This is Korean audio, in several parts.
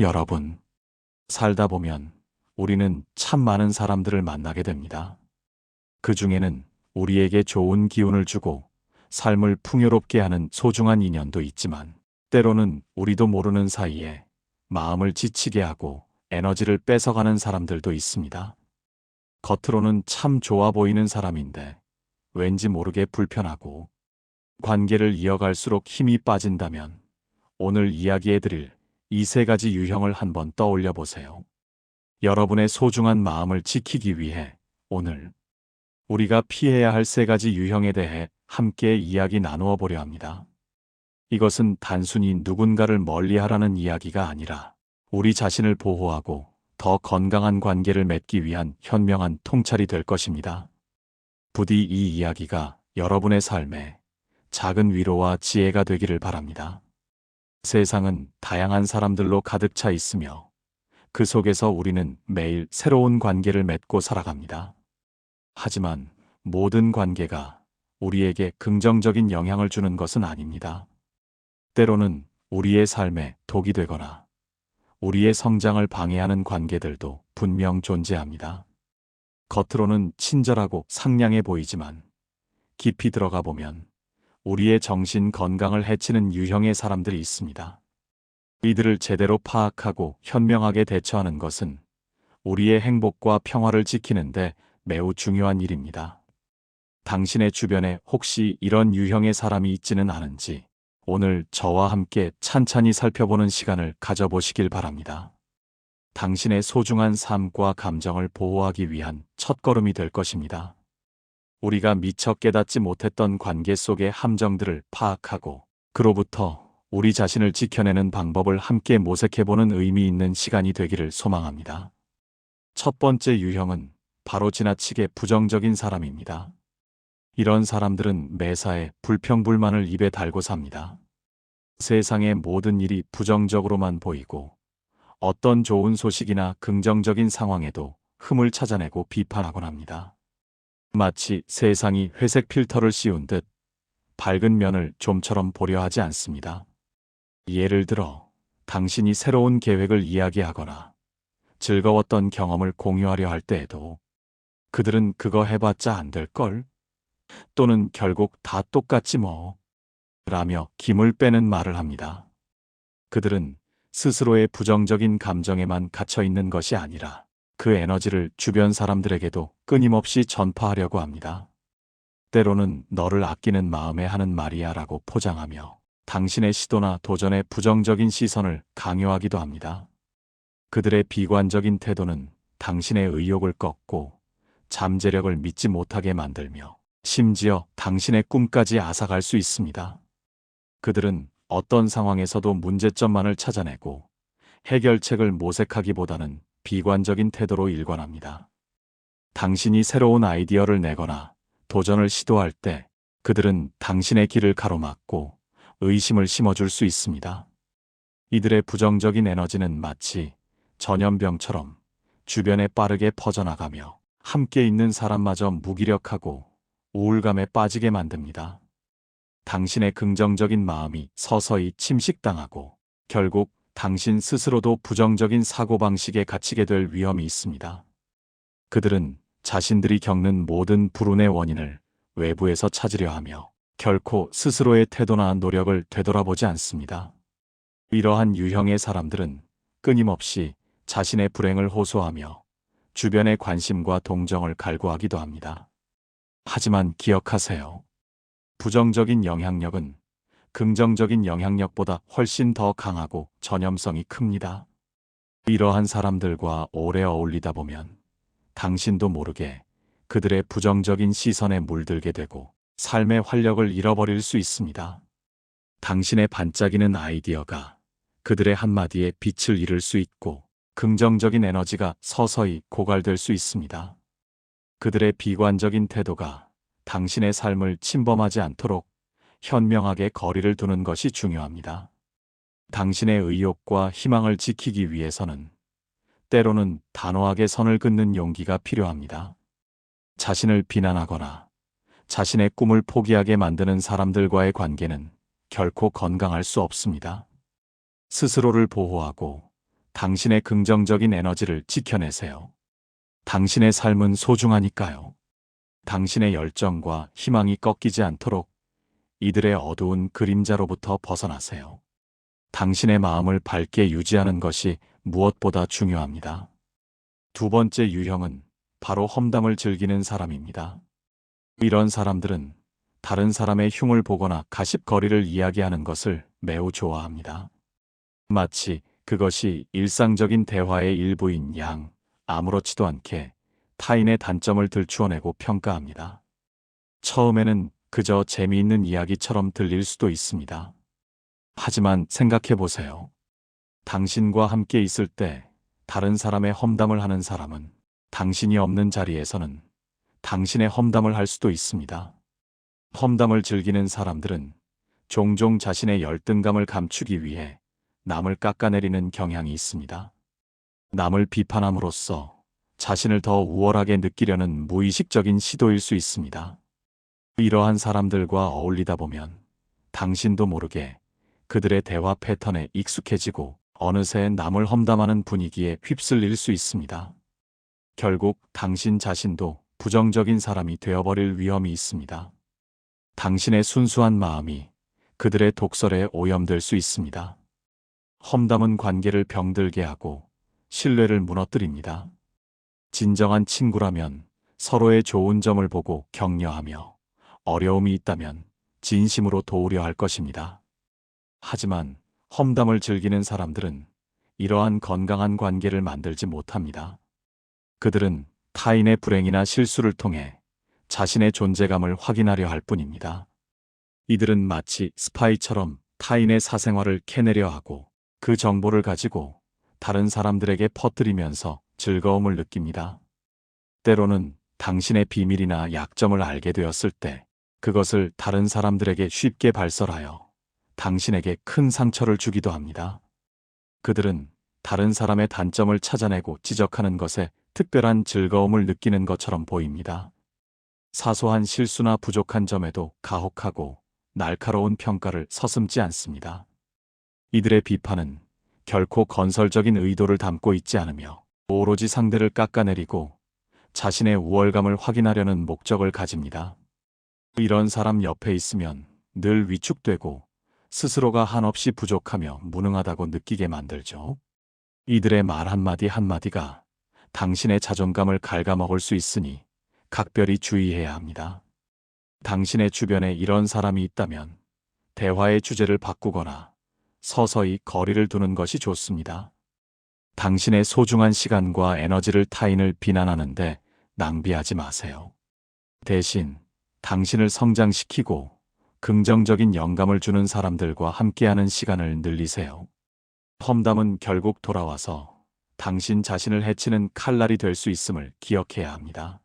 여러분, 살다 보면 우리는 참 많은 사람들을 만나게 됩니다. 그 중에는 우리에게 좋은 기운을 주고 삶을 풍요롭게 하는 소중한 인연도 있지만, 때로는 우리도 모르는 사이에 마음을 지치게 하고 에너지를 뺏어가는 사람들도 있습니다. 겉으로는 참 좋아 보이는 사람인데 왠지 모르게 불편하고, 관계를 이어갈수록 힘이 빠진다면 오늘 이야기해드릴 이 세 가지 유형을 한번 떠올려 보세요. 여러분의 소중한 마음을 지키기 위해 오늘 우리가 피해야 할 세 가지 유형에 대해 함께 이야기 나누어 보려 합니다. 이것은 단순히 누군가를 멀리하라는 이야기가 아니라 우리 자신을 보호하고 더 건강한 관계를 맺기 위한 현명한 통찰이 될 것입니다. 부디 이 이야기가 여러분의 삶에 작은 위로와 지혜가 되기를 바랍니다. 세상은 다양한 사람들로 가득 차 있으며 그 속에서 우리는 매일 새로운 관계를 맺고 살아갑니다. 하지만 모든 관계가 우리에게 긍정적인 영향을 주는 것은 아닙니다. 때로는 우리의 삶에 독이 되거나 우리의 성장을 방해하는 관계들도 분명 존재합니다. 겉으로는 친절하고 상냥해 보이지만 깊이 들어가 보면 우리의 정신 건강을 해치는 유형의 사람들이 있습니다. 이들을 제대로 파악하고 현명하게 대처하는 것은 우리의 행복과 평화를 지키는데 매우 중요한 일입니다. 당신의 주변에 혹시 이런 유형의 사람이 있지는 않은지 오늘 저와 함께 찬찬히 살펴보는 시간을 가져보시길 바랍니다. 당신의 소중한 삶과 감정을 보호하기 위한 첫걸음이 될 것입니다. 우리가 미처 깨닫지 못했던 관계 속의 함정들을 파악하고 그로부터 우리 자신을 지켜내는 방법을 함께 모색해보는 의미 있는 시간이 되기를 소망합니다. 첫 번째 유형은 바로 지나치게 부정적인 사람입니다. 이런 사람들은 매사에 불평불만을 입에 달고 삽니다. 세상의 모든 일이 부정적으로만 보이고 어떤 좋은 소식이나 긍정적인 상황에도 흠을 찾아내고 비판하곤 합니다. 마치 세상이 회색 필터를 씌운 듯 밝은 면을 좀처럼 보려 하지 않습니다. 예를 들어 당신이 새로운 계획을 이야기하거나 즐거웠던 경험을 공유하려 할 때에도 그들은 그거 해봤자 안 될걸? 또는 결국 다 똑같지 뭐 라며 김을 빼는 말을 합니다. 그들은 스스로의 부정적인 감정에만 갇혀 있는 것이 아니라 그 에너지를 주변 사람들에게도 끊임없이 전파하려고 합니다. 때로는 너를 아끼는 마음에 하는 말이야 라고 포장하며 당신의 시도나 도전에 부정적인 시선을 강요하기도 합니다. 그들의 비관적인 태도는 당신의 의욕을 꺾고 잠재력을 믿지 못하게 만들며 심지어 당신의 꿈까지 앗아갈 수 있습니다. 그들은 어떤 상황에서도 문제점만을 찾아내고 해결책을 모색하기보다는 비관적인 태도로 일관합니다. 당신이 새로운 아이디어를 내거나 도전을 시도할 때 그들은 당신의 길을 가로막고 의심을 심어줄 수 있습니다. 이들의 부정적인 에너지는 마치 전염병처럼 주변에 빠르게 퍼져나가며 함께 있는 사람마저 무기력하고 우울감에 빠지게 만듭니다. 당신의 긍정적인 마음이 서서히 침식당하고 결국 당신 스스로도 부정적인 사고방식에 갇히게 될 위험이 있습니다. 그들은 자신들이 겪는 모든 불운의 원인을 외부에서 찾으려 하며 결코 스스로의 태도나 노력을 되돌아보지 않습니다. 이러한 유형의 사람들은 끊임없이 자신의 불행을 호소하며 주변의 관심과 동정을 갈구하기도 합니다. 하지만 기억하세요. 부정적인 영향력은 긍정적인 영향력보다 훨씬 더 강하고 전염성이 큽니다. 이러한 사람들과 오래 어울리다 보면 당신도 모르게 그들의 부정적인 시선에 물들게 되고 삶의 활력을 잃어버릴 수 있습니다. 당신의 반짝이는 아이디어가 그들의 한마디에 빛을 잃을 수 있고 긍정적인 에너지가 서서히 고갈될 수 있습니다. 그들의 비관적인 태도가 당신의 삶을 침범하지 않도록 현명하게 거리를 두는 것이 중요합니다. 당신의 의욕과 희망을 지키기 위해서는 때로는 단호하게 선을 긋는 용기가 필요합니다. 자신을 비난하거나 자신의 꿈을 포기하게 만드는 사람들과의 관계는 결코 건강할 수 없습니다. 스스로를 보호하고 당신의 긍정적인 에너지를 지켜내세요. 당신의 삶은 소중하니까요. 당신의 열정과 희망이 꺾이지 않도록 이들의 어두운 그림자로부터 벗어나세요. 당신의 마음을 밝게 유지하는 것이 무엇보다 중요합니다. 두 번째 유형은 바로 험담을 즐기는 사람입니다. 이런 사람들은 다른 사람의 흉을 보거나 가십거리를 이야기하는 것을 매우 좋아합니다. 마치 그것이 일상적인 대화의 일부인 양, 아무렇지도 않게 타인의 단점을 들추어내고 평가합니다. 처음에는 그저 재미있는 이야기처럼 들릴 수도 있습니다. 하지만 생각해 보세요. 당신과 함께 있을 때 다른 사람의 험담을 하는 사람은 당신이 없는 자리에서는 당신의 험담을 할 수도 있습니다. 험담을 즐기는 사람들은 종종 자신의 열등감을 감추기 위해 남을 깎아내리는 경향이 있습니다. 남을 비판함으로써 자신을 더 우월하게 느끼려는 무의식적인 시도일 수 있습니다. 이러한 사람들과 어울리다 보면 당신도 모르게 그들의 대화 패턴에 익숙해지고 어느새 남을 험담하는 분위기에 휩쓸릴 수 있습니다. 결국 당신 자신도 부정적인 사람이 되어버릴 위험이 있습니다. 당신의 순수한 마음이 그들의 독설에 오염될 수 있습니다. 험담은 관계를 병들게 하고 신뢰를 무너뜨립니다. 진정한 친구라면 서로의 좋은 점을 보고 격려하며 어려움이 있다면 진심으로 도우려 할 것입니다. 하지만 험담을 즐기는 사람들은 이러한 건강한 관계를 만들지 못합니다. 그들은 타인의 불행이나 실수를 통해 자신의 존재감을 확인하려 할 뿐입니다. 이들은 마치 스파이처럼 타인의 사생활을 캐내려 하고 그 정보를 가지고 다른 사람들에게 퍼뜨리면서 즐거움을 느낍니다. 때로는 당신의 비밀이나 약점을 알게 되었을 때 그것을 다른 사람들에게 쉽게 발설하여 당신에게 큰 상처를 주기도 합니다. 그들은 다른 사람의 단점을 찾아내고 지적하는 것에 특별한 즐거움을 느끼는 것처럼 보입니다. 사소한 실수나 부족한 점에도 가혹하고 날카로운 평가를 서슴지 않습니다. 이들의 비판은 결코 건설적인 의도를 담고 있지 않으며 오로지 상대를 깎아내리고 자신의 우월감을 확인하려는 목적을 가집니다. 이런 사람 옆에 있으면 늘 위축되고 스스로가 한없이 부족하며 무능하다고 느끼게 만들죠. 이들의 말 한마디 한마디가 당신의 자존감을 갉아먹을 수 있으니 각별히 주의해야 합니다. 당신의 주변에 이런 사람이 있다면 대화의 주제를 바꾸거나 서서히 거리를 두는 것이 좋습니다. 당신의 소중한 시간과 에너지를 타인을 비난하는데 낭비하지 마세요. 대신 당신을 성장시키고 긍정적인 영감을 주는 사람들과 함께하는 시간을 늘리세요. 험담은 결국 돌아와서 당신 자신을 해치는 칼날이 될 수 있음을 기억해야 합니다.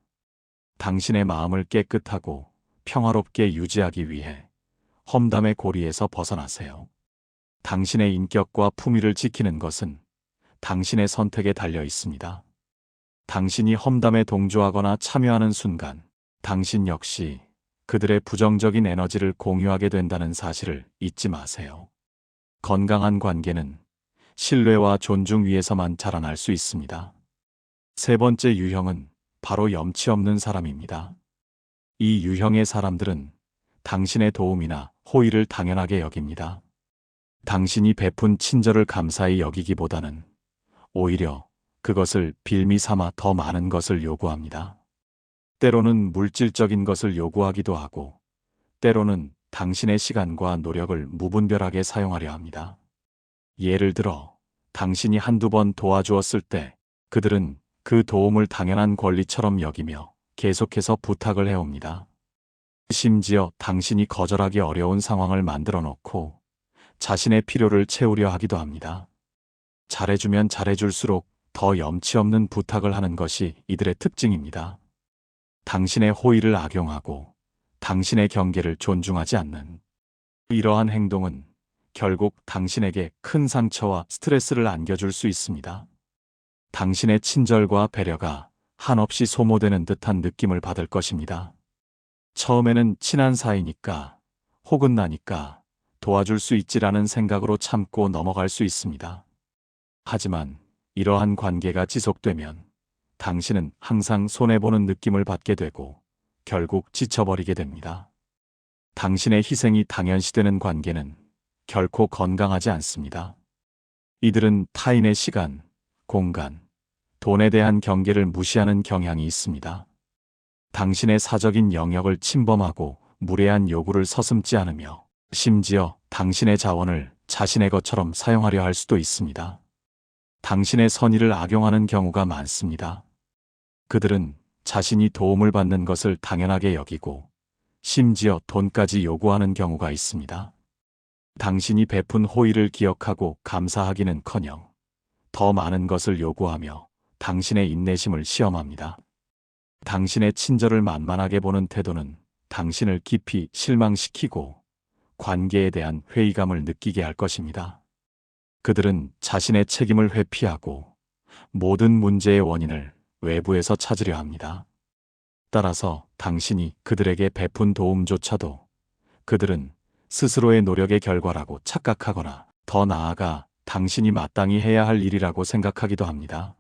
당신의 마음을 깨끗하고 평화롭게 유지하기 위해 험담의 고리에서 벗어나세요. 당신의 인격과 품위를 지키는 것은 당신의 선택에 달려 있습니다. 당신이 험담에 동조하거나 참여하는 순간 당신 역시 그들의 부정적인 에너지를 공유하게 된다는 사실을 잊지 마세요. 건강한 관계는 신뢰와 존중 위에서만 자라날 수 있습니다. 세 번째 유형은 바로 염치 없는 사람입니다. 이 유형의 사람들은 당신의 도움이나 호의를 당연하게 여깁니다. 당신이 베푼 친절을 감사히 여기기보다는 오히려 그것을 빌미 삼아 더 많은 것을 요구합니다. 때로는 물질적인 것을 요구하기도 하고, 때로는 당신의 시간과 노력을 무분별하게 사용하려 합니다. 예를 들어, 당신이 한두 번 도와주었을 때 그들은 그 도움을 당연한 권리처럼 여기며 계속해서 부탁을 해옵니다. 심지어 당신이 거절하기 어려운 상황을 만들어 놓고 자신의 필요를 채우려 하기도 합니다. 잘해주면 잘해줄수록 더 염치 없는 부탁을 하는 것이 이들의 특징입니다. 당신의 호의를 악용하고 당신의 경계를 존중하지 않는 이러한 행동은 결국 당신에게 큰 상처와 스트레스를 안겨줄 수 있습니다. 당신의 친절과 배려가 한없이 소모되는 듯한 느낌을 받을 것입니다. 처음에는 친한 사이니까 혹은 나니까 도와줄 수 있지라는 생각으로 참고 넘어갈 수 있습니다. 하지만 이러한 관계가 지속되면 당신은 항상 손해보는 느낌을 받게 되고 결국 지쳐버리게 됩니다. 당신의 희생이 당연시되는 관계는 결코 건강하지 않습니다. 이들은 타인의 시간, 공간, 돈에 대한 경계를 무시하는 경향이 있습니다. 당신의 사적인 영역을 침범하고 무례한 요구를 서슴지 않으며 심지어 당신의 자원을 자신의 것처럼 사용하려 할 수도 있습니다. 당신의 선의를 악용하는 경우가 많습니다. 그들은 자신이 도움을 받는 것을 당연하게 여기고 심지어 돈까지 요구하는 경우가 있습니다. 당신이 베푼 호의를 기억하고 감사하기는커녕 더 많은 것을 요구하며 당신의 인내심을 시험합니다. 당신의 친절을 만만하게 보는 태도는 당신을 깊이 실망시키고 관계에 대한 회의감을 느끼게 할 것입니다. 그들은 자신의 책임을 회피하고 모든 문제의 원인을 외부에서 찾으려 합니다. 따라서 당신이 그들에게 베푼 도움조차도 그들은 스스로의 노력의 결과라고 착각하거나 더 나아가 당신이 마땅히 해야 할 일이라고 생각하기도 합니다.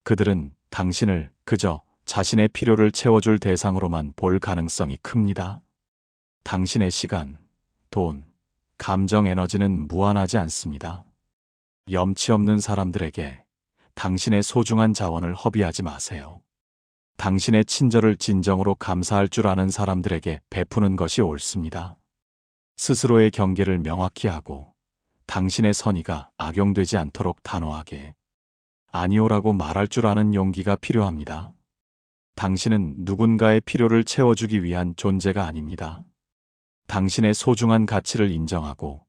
그들은 당신을 그저 자신의 필요를 채워줄 대상으로만 볼 가능성이 큽니다. 당신의 시간, 돈, 감정 에너지는 무한하지 않습니다. 염치 없는 사람들에게 당신의 소중한 자원을 허비하지 마세요. 당신의 친절을 진정으로 감사할 줄 아는 사람들에게 베푸는 것이 옳습니다. 스스로의 경계를 명확히 하고 당신의 선의가 악용되지 않도록 단호하게 아니오라고 말할 줄 아는 용기가 필요합니다. 당신은 누군가의 필요를 채워주기 위한 존재가 아닙니다. 당신의 소중한 가치를 인정하고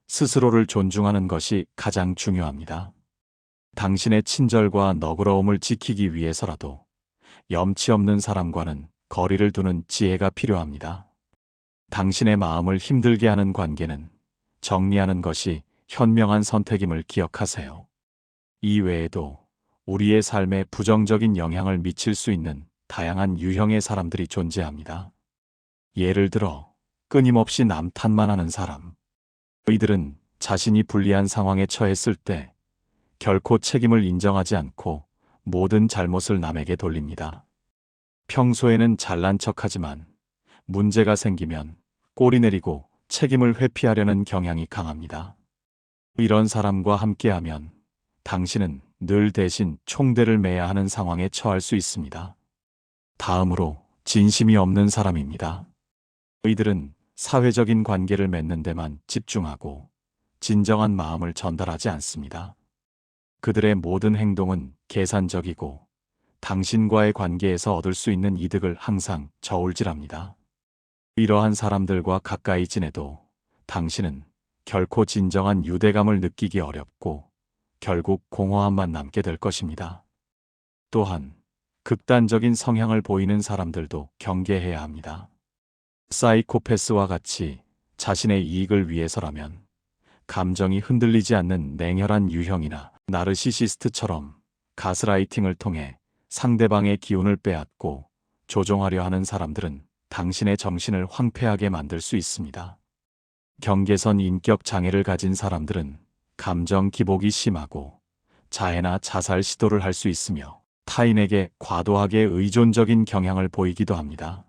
스스로를 존중하는 것이 가장 중요합니다. 당신의 친절과 너그러움을 지키기 위해서라도 염치 없는 사람과는 거리를 두는 지혜가 필요합니다. 당신의 마음을 힘들게 하는 관계는 정리하는 것이 현명한 선택임을 기억하세요. 이 외에도 우리의 삶에 부정적인 영향을 미칠 수 있는 다양한 유형의 사람들이 존재합니다. 예를 들어 끊임없이 남 탓만 하는 사람. 이들은 자신이 불리한 상황에 처했을 때 결코 책임을 인정하지 않고 모든 잘못을 남에게 돌립니다. 평소에는 잘난 척하지만 문제가 생기면 꼬리 내리고 책임을 회피하려는 경향이 강합니다. 이런 사람과 함께하면 당신은 늘 대신 총대를 매야 하는 상황에 처할 수 있습니다. 다음으로 진심이 없는 사람입니다. 이들은 사회적인 관계를 맺는 데만 집중하고 진정한 마음을 전달하지 않습니다. 그들의 모든 행동은 계산적이고 당신과의 관계에서 얻을 수 있는 이득을 항상 저울질합니다. 이러한 사람들과 가까이 지내도 당신은 결코 진정한 유대감을 느끼기 어렵고 결국 공허함만 남게 될 것입니다. 또한 극단적인 성향을 보이는 사람들도 경계해야 합니다. 사이코패스와 같이 자신의 이익을 위해서라면 감정이 흔들리지 않는 냉혈한 유형이나 나르시시스트처럼 가스라이팅을 통해 상대방의 기운을 빼앗고 조종하려 하는 사람들은 당신의 정신을 황폐하게 만들 수 있습니다. 경계선 인격 장애를 가진 사람들은 감정 기복이 심하고 자해나 자살 시도를 할 수 있으며 타인에게 과도하게 의존적인 경향을 보이기도 합니다.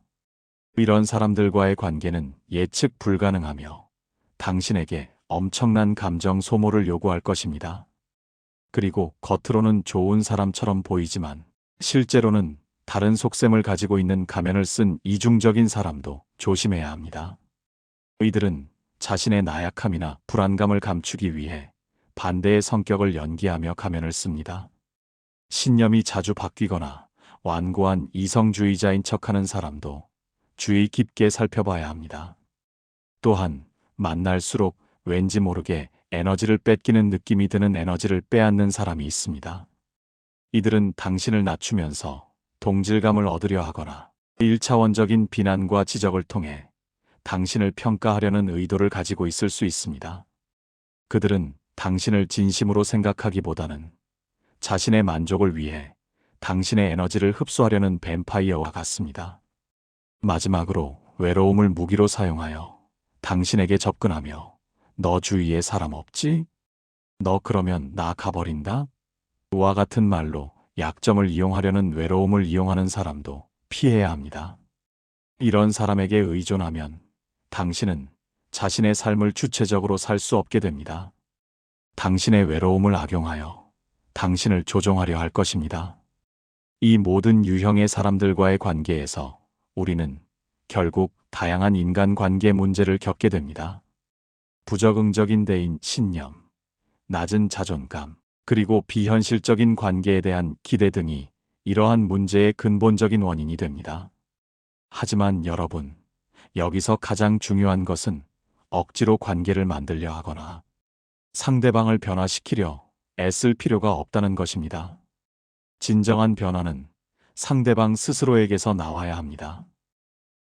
이런 사람들과의 관계는 예측 불가능하며 당신에게 엄청난 감정 소모를 요구할 것입니다. 그리고 겉으로는 좋은 사람처럼 보이지만 실제로는 다른 속셈을 가지고 있는 가면을 쓴 이중적인 사람도 조심해야 합니다. 이들은 자신의 나약함이나 불안감을 감추기 위해 반대의 성격을 연기하며 가면을 씁니다. 신념이 자주 바뀌거나 완고한 이성주의자인 척하는 사람도 주의 깊게 살펴봐야 합니다. 또한 만날수록 왠지 모르게 에너지를 뺏기는 느낌이 드는 에너지를 빼앗는 사람이 있습니다. 이들은 당신을 낮추면서 동질감을 얻으려 하거나 1차원적인 비난과 지적을 통해 당신을 평가하려는 의도를 가지고 있을 수 있습니다. 그들은 당신을 진심으로 생각하기보다는 자신의 만족을 위해 당신의 에너지를 흡수하려는 뱀파이어와 같습니다. 마지막으로 외로움을 무기로 사용하여 당신에게 접근하며 너 주위에 사람 없지? 너 그러면 나 가버린다? 와 같은 말로 약점을 이용하려는 외로움을 이용하는 사람도 피해야 합니다. 이런 사람에게 의존하면 당신은 자신의 삶을 주체적으로 살 수 없게 됩니다. 당신의 외로움을 악용하여 당신을 조종하려 할 것입니다. 이 모든 유형의 사람들과의 관계에서 우리는 결국 다양한 인간관계 문제를 겪게 됩니다. 부적응적인 대인 신념, 낮은 자존감, 그리고 비현실적인 관계에 대한 기대 등이 이러한 문제의 근본적인 원인이 됩니다. 하지만 여러분, 여기서 가장 중요한 것은 억지로 관계를 만들려 하거나 상대방을 변화시키려 애쓸 필요가 없다는 것입니다. 진정한 변화는 상대방 스스로에게서 나와야 합니다.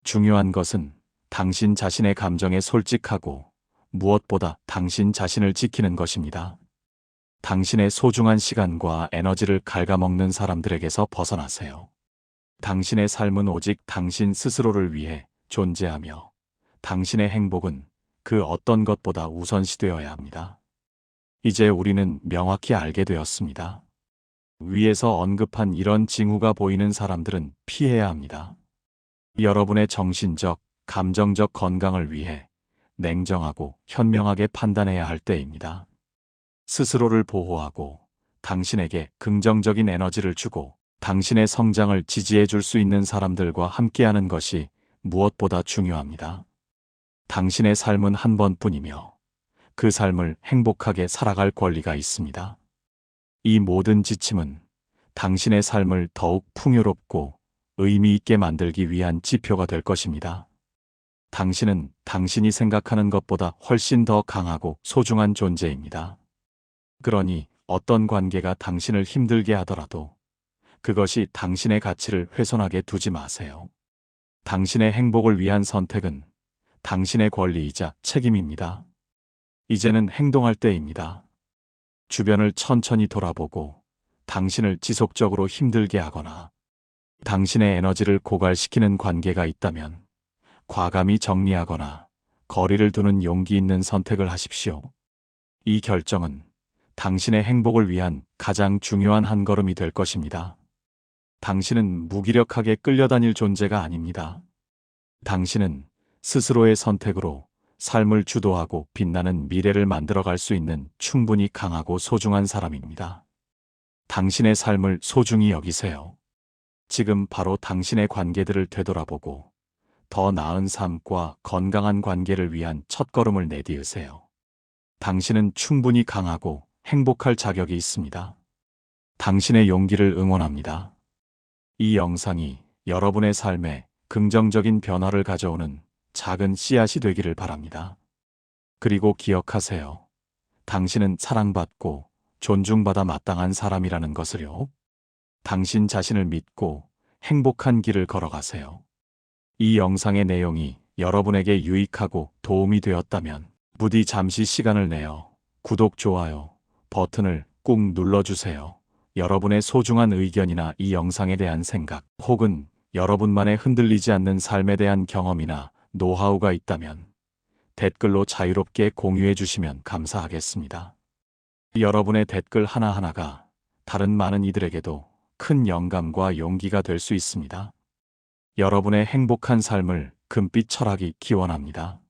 중요한 것은 당신 자신의 감정에 솔직하고 무엇보다 당신 자신을 지키는 것입니다. 당신의 소중한 시간과 에너지를 갉아먹는 사람들에게서 벗어나세요. 당신의 삶은 오직 당신 스스로를 위해 존재하며 당신의 행복은 그 어떤 것보다 우선시되어야 합니다. 이제 우리는 명확히 알게 되었습니다. 위에서 언급한 이런 징후가 보이는 사람들은 피해야 합니다. 여러분의 정신적, 감정적 건강을 위해 냉정하고 현명하게 판단해야 할 때입니다. 스스로를 보호하고 당신에게 긍정적인 에너지를 주고 당신의 성장을 지지해 줄 수 있는 사람들과 함께하는 것이 무엇보다 중요합니다. 당신의 삶은 한 번뿐이며 그 삶을 행복하게 살아갈 권리가 있습니다. 이 모든 지침은 당신의 삶을 더욱 풍요롭고 의미 있게 만들기 위한 지표가 될 것입니다. 당신은 당신이 생각하는 것보다 훨씬 더 강하고 소중한 존재입니다. 그러니 어떤 관계가 당신을 힘들게 하더라도 그것이 당신의 가치를 훼손하게 두지 마세요. 당신의 행복을 위한 선택은 당신의 권리이자 책임입니다. 이제는 행동할 때입니다. 주변을 천천히 돌아보고 당신을 지속적으로 힘들게 하거나 당신의 에너지를 고갈시키는 관계가 있다면 과감히 정리하거나 거리를 두는 용기 있는 선택을 하십시오. 이 결정은 당신의 행복을 위한 가장 중요한 한 걸음이 될 것입니다. 당신은 무기력하게 끌려다닐 존재가 아닙니다. 당신은 스스로의 선택으로 삶을 주도하고 빛나는 미래를 만들어갈 수 있는 충분히 강하고 소중한 사람입니다. 당신의 삶을 소중히 여기세요. 지금 바로 당신의 관계들을 되돌아보고 더 나은 삶과 건강한 관계를 위한 첫걸음을 내디으세요. 당신은 충분히 강하고 행복할 자격이 있습니다. 당신의 용기를 응원합니다. 이 영상이 여러분의 삶에 긍정적인 변화를 가져오는 작은 씨앗이 되기를 바랍니다. 그리고 기억하세요. 당신은 사랑받고 존중받아 마땅한 사람이라는 것을요. 당신 자신을 믿고 행복한 길을 걸어가세요. 이 영상의 내용이 여러분에게 유익하고 도움이 되었다면 부디 잠시 시간을 내어 구독, 좋아요 버튼을 꾹 눌러주세요. 여러분의 소중한 의견이나 이 영상에 대한 생각 혹은 여러분만의 흔들리지 않는 삶에 대한 경험이나 노하우가 있다면 댓글로 자유롭게 공유해 주시면 감사하겠습니다. 여러분의 댓글 하나하나가 다른 많은 이들에게도 큰 영감과 용기가 될 수 있습니다. 여러분의 행복한 삶을 금빛 철학이 기원합니다.